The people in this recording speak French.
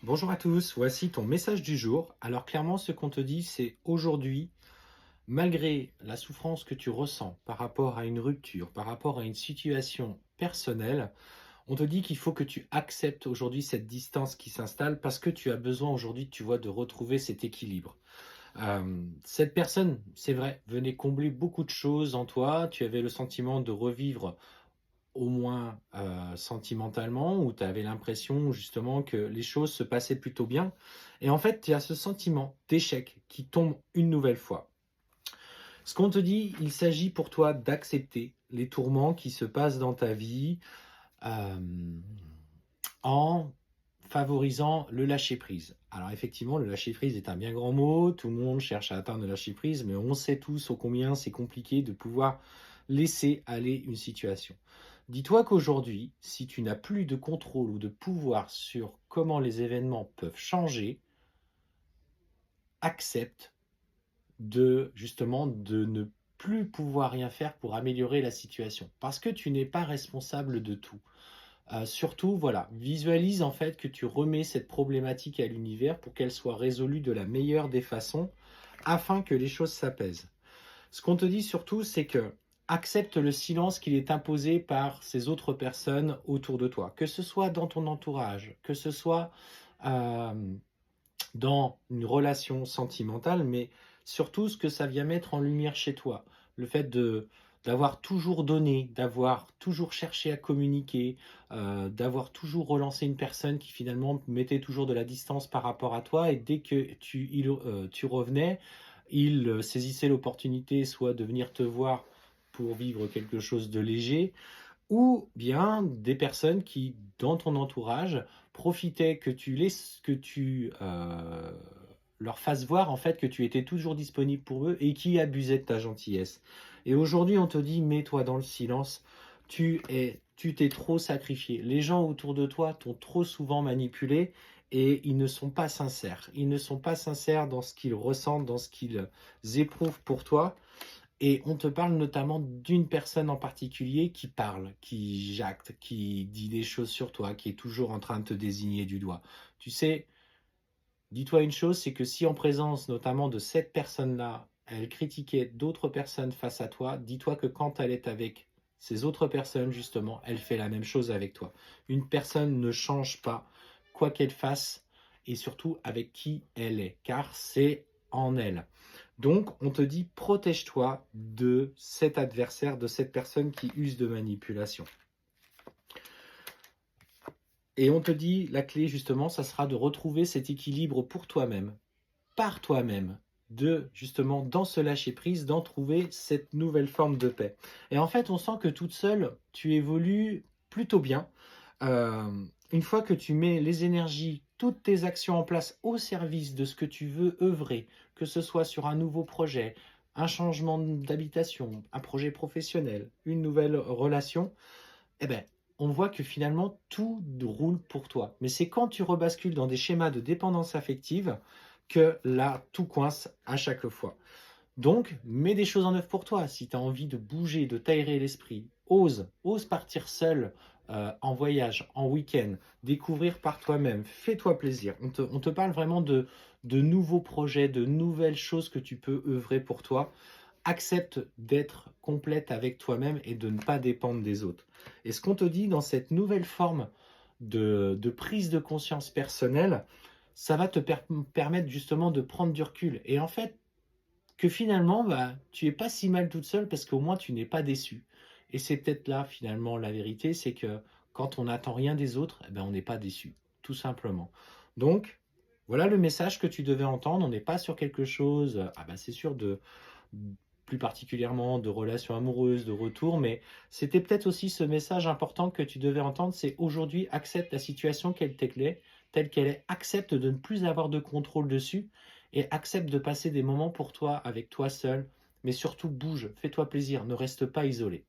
Bonjour à tous, voici ton message du jour. Alors clairement, ce qu'on te dit, c'est aujourd'hui, malgré la souffrance que tu ressens par rapport à une rupture, par rapport à une situation personnelle, on te dit qu'il faut que tu acceptes aujourd'hui cette distance qui s'installe parce que tu as besoin aujourd'hui, tu vois, de retrouver cet équilibre. Cette personne, c'est vrai, venait combler beaucoup de choses en toi. Tu avais le sentiment de revivre au moins, sentimentalement, où tu avais l'impression justement que les choses se passaient plutôt bien et en fait, tu as ce sentiment d'échec qui tombe une nouvelle fois. Ce qu'on te dit, il s'agit pour toi d'accepter les tourments qui se passent dans ta vie, hem, en favorisant le lâcher prise. Alors effectivement, le lâcher prise est un bien grand mot, tout le monde cherche à atteindre le lâcher prise, mais on sait tous ô combien c'est compliqué de pouvoir laisser aller une situation. Dis-toi qu'aujourd'hui, si tu n'as plus de contrôle ou de pouvoir sur comment les événements peuvent changer, accepte de justement de ne plus pouvoir rien faire pour améliorer la situation. Parce que tu n'es pas responsable de tout. Surtout, voilà, visualise en fait que tu remets cette problématique à l'univers pour qu'elle soit résolue de la meilleure des façons afin que les choses s'apaisent. Ce qu'on te dit surtout, c'est que accepte le silence qui est imposé par ces autres personnes autour de toi, que ce soit dans ton entourage, que ce soit euh, dans une relation sentimentale, mais surtout ce que ça vient mettre en lumière chez toi. Le fait de d'avoir toujours donné, d'avoir toujours cherché à communiquer, d'avoir toujours relancé une personne qui finalement mettait toujours de la distance par rapport à toi et dès que tu revenais, il saisissait l'opportunité soit de venir te voir pour vivre quelque chose de léger, ou bien des personnes qui, dans ton entourage, profitaient que tu leur fasses voir en fait que tu étais toujours disponible pour eux et qui abusaient de ta gentillesse. Et aujourd'hui, on te dit, mets-toi dans le silence. Tu t'es trop sacrifié. Les gens autour de toi t'ont trop souvent manipulé et ils ne sont pas sincères. Ils ne sont pas sincères dans ce qu'ils ressentent, dans ce qu'ils éprouvent pour toi. Et on te parle notamment d'une personne en particulier qui parle, qui jacte, qui dit des choses sur toi, qui est toujours en train de te désigner du doigt. Tu sais, dis-toi une chose, c'est que si en présence notamment de cette personne-là, elle critiquait d'autres personnes face à toi, dis-toi que quand elle est avec ces autres personnes, justement, elle fait la même chose avec toi. Une personne ne change pas, quoi qu'elle fasse, et surtout avec qui elle est, car c'est en elle. Donc, on te dit, protège-toi de cet adversaire, de cette personne qui use de manipulation. Et on te dit, la clé, justement, ça sera de retrouver cet équilibre pour toi-même, par toi-même, de, justement, dans ce lâcher-prise, d'en trouver cette nouvelle forme de paix. Et en fait, on sent que toute seule, tu évolues plutôt bien. Une fois que tu mets les énergies, toutes tes actions en place au service de ce que tu veux œuvrer, que ce soit sur un nouveau projet, un changement d'habitation, un projet professionnel, une nouvelle relation, eh ben, on voit que finalement tout roule pour toi. Mais c'est quand tu rebascules dans des schémas de dépendance affective que là, tout coince à chaque fois. Donc, mets des choses en œuvre pour toi. Si tu as envie de bouger, de t'aérer l'esprit, ose partir seul en voyage, en week-end, découvrir par toi-même, fais-toi plaisir. On te parle vraiment de nouveaux projets, de nouvelles choses que tu peux œuvrer pour toi. Accepte d'être complète avec toi-même et de ne pas dépendre des autres. Et ce qu'on te dit dans cette nouvelle forme de prise de conscience personnelle, ça va te permettre justement de prendre du recul. Et en fait, que finalement, bah, tu es pas si mal toute seule parce qu'au moins tu n'es pas déçu. Et c'est peut-être là finalement la vérité, c'est que quand on n'attend rien des autres, eh ben, on n'est pas déçu, tout simplement. Donc, voilà le message que tu devais entendre. On n'est pas sur quelque chose, ah bah, c'est sûr, de plus particulièrement de relations amoureuses, de retour, mais c'était peut-être aussi ce message important que tu devais entendre, c'est aujourd'hui accepte la situation telle qu'elle est, accepte de ne plus avoir de contrôle dessus et accepte de passer des moments pour toi avec toi seul, mais surtout bouge, fais-toi plaisir, ne reste pas isolé.